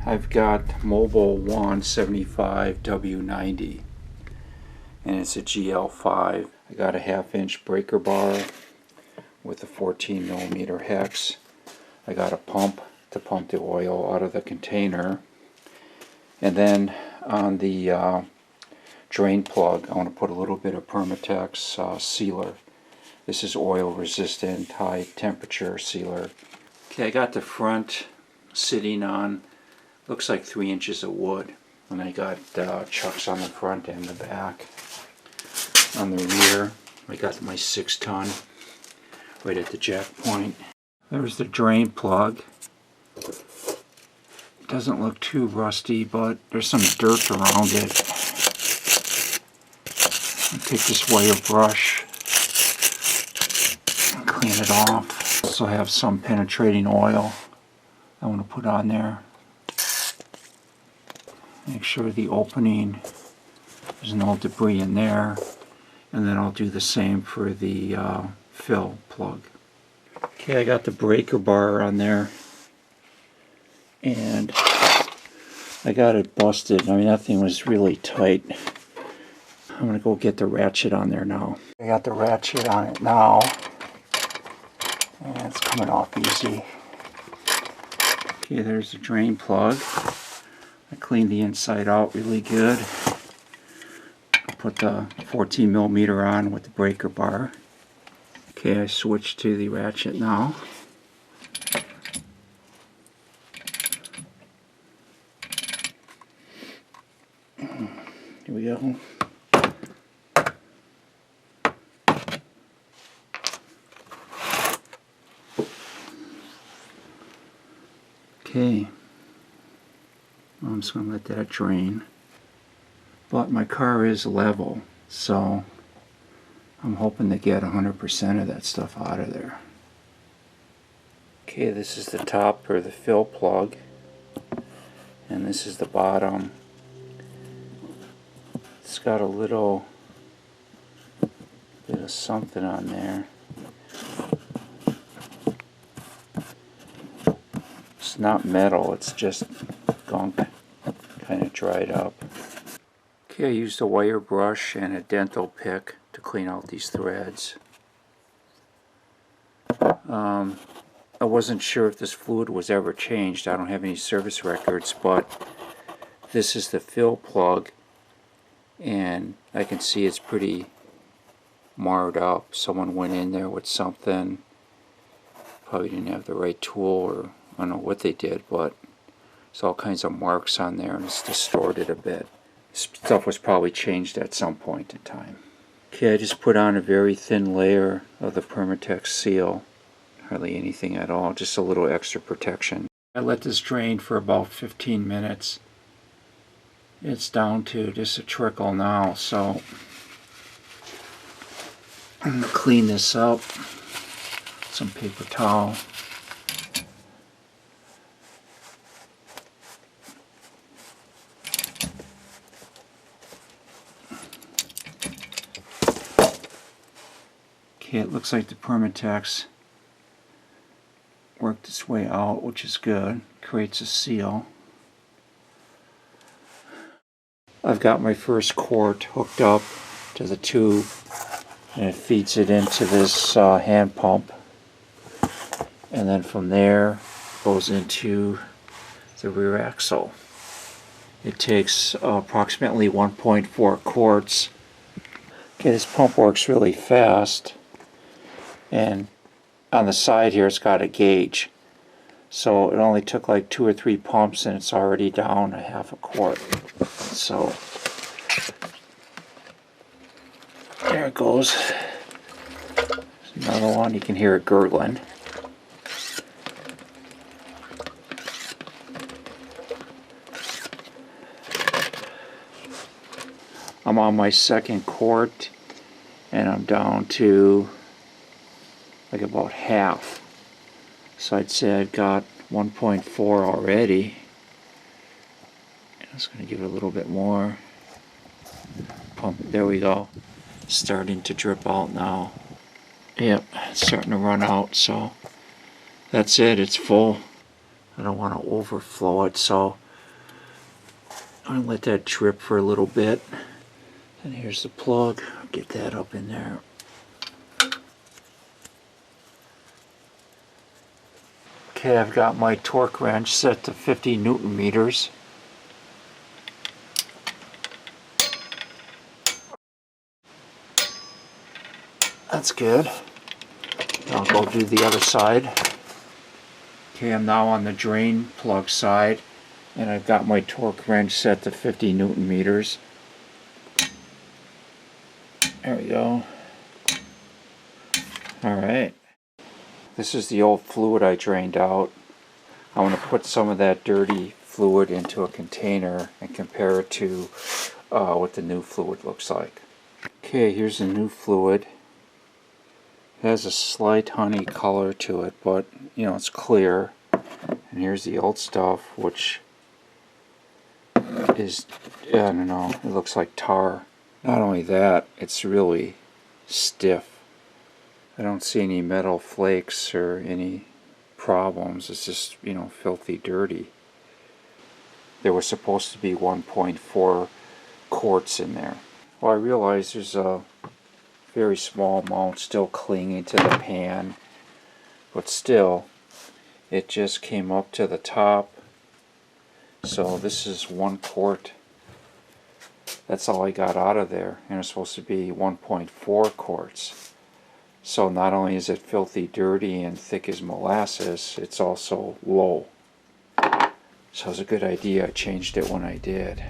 I've got Mobile 175 W90 and it's a GL5. I got a 1/2-inch breaker bar with a 14mm hex. I got a pump to pump the oil out of the container, and then on the drain plug I want to put a little bit of Permatex sealer. This is oil resistant, high temperature sealer. Okay, I got the front sitting on, looks like 3 inches of wood, and I got chucks on the front and the back. On the rear I got my 6-ton right at the jack point. There's the drain plug. Doesn't look too rusty, but there's some dirt around it. I'll take this wire brush and clean it off. Also have some penetrating oil I want to put on there. Make sure the opening, there's no debris in there, and then I'll do the same for the fill plug. Okay, I got the breaker bar on there, and I got it busted. I mean, that thing was really tight. I'm going to go get the ratchet on there now. I got the ratchet on it now, and it's coming off easy. Okay, there's the drain plug. I cleaned the inside out really good. Put the 14mm on with the breaker bar. Okay, I switched to the ratchet now. Here we go. Okay, I'm just going to let that drain. But my car is level, so I'm hoping to get 100% of that stuff out of there. Okay, this is the top or the fill plug, and this is the bottom. It's got a little bit of something on there. It's not metal, it's just gunk, kind of dried up. Okay, I used a wire brush and a dental pick to clean out these threads. I wasn't sure if this fluid was ever changed. I don't have any service records, but this is the fill plug, and I can see it's pretty marred up. Someone went in there with something, probably didn't have the right tool, or I don't know what they did, but there's all kinds of marks on there and it's distorted a bit. Stuff was probably changed at some point in time. Okay, I just put on a very thin layer of the Permatex seal. Hardly anything at all, just a little extra protection. I let this drain for about 15 minutes. It's down to just a trickle now, so I'm going to clean this up. Some paper towel. Okay, it looks like the Permatex worked its way out, which is good. Creates a seal. I've got my first quart hooked up to the tube, and it feeds it into this hand pump, and then from there goes into the rear axle. It takes approximately 1.4 quarts. Okay, this pump works really fast, and on the side here it's got a gauge, so it only took like 2 or 3 pumps and it's already down a 1/2 quart. So there it goes. There's another one, you can hear it gurgling. I'm on my second quart and I'm down to like about half. So I'd say I've got 1.4 already. I'm just going to give it a little bit more. Pump, there we go. Starting to drip out now. Yep, it's starting to run out, so that's it, it's full. I don't want to overflow it, so I'm going to let that drip for a little bit. And here's the plug. Get that up in there. Okay, I've got my torque wrench set to 50 Newton meters. That's good. I'll go do the other side. Okay, I'm now on the drain plug side, and I've got my torque wrench set to 50 Newton meters. There we go. Alright. This is the old fluid I drained out. I want to put some of that dirty fluid into a container and compare it to what the new fluid looks like. Okay, here's the new fluid. It has a slight honey color to it, but you know, it's clear. And here's the old stuff, which is, I don't know, it looks like tar. Not only that, it's really stiff. I don't see any metal flakes or any problems. It's just, you know, filthy dirty. There was supposed to be 1.4 quarts in there. Well, I realize there's a very small amount still clinging to the pan, but still, it just came up to the top. So this is 1 quart. That's all I got out of there, and it's supposed to be 1.4 quarts. So not only is it filthy dirty and thick as molasses, it's also low. So it was a good idea. I changed it when I did.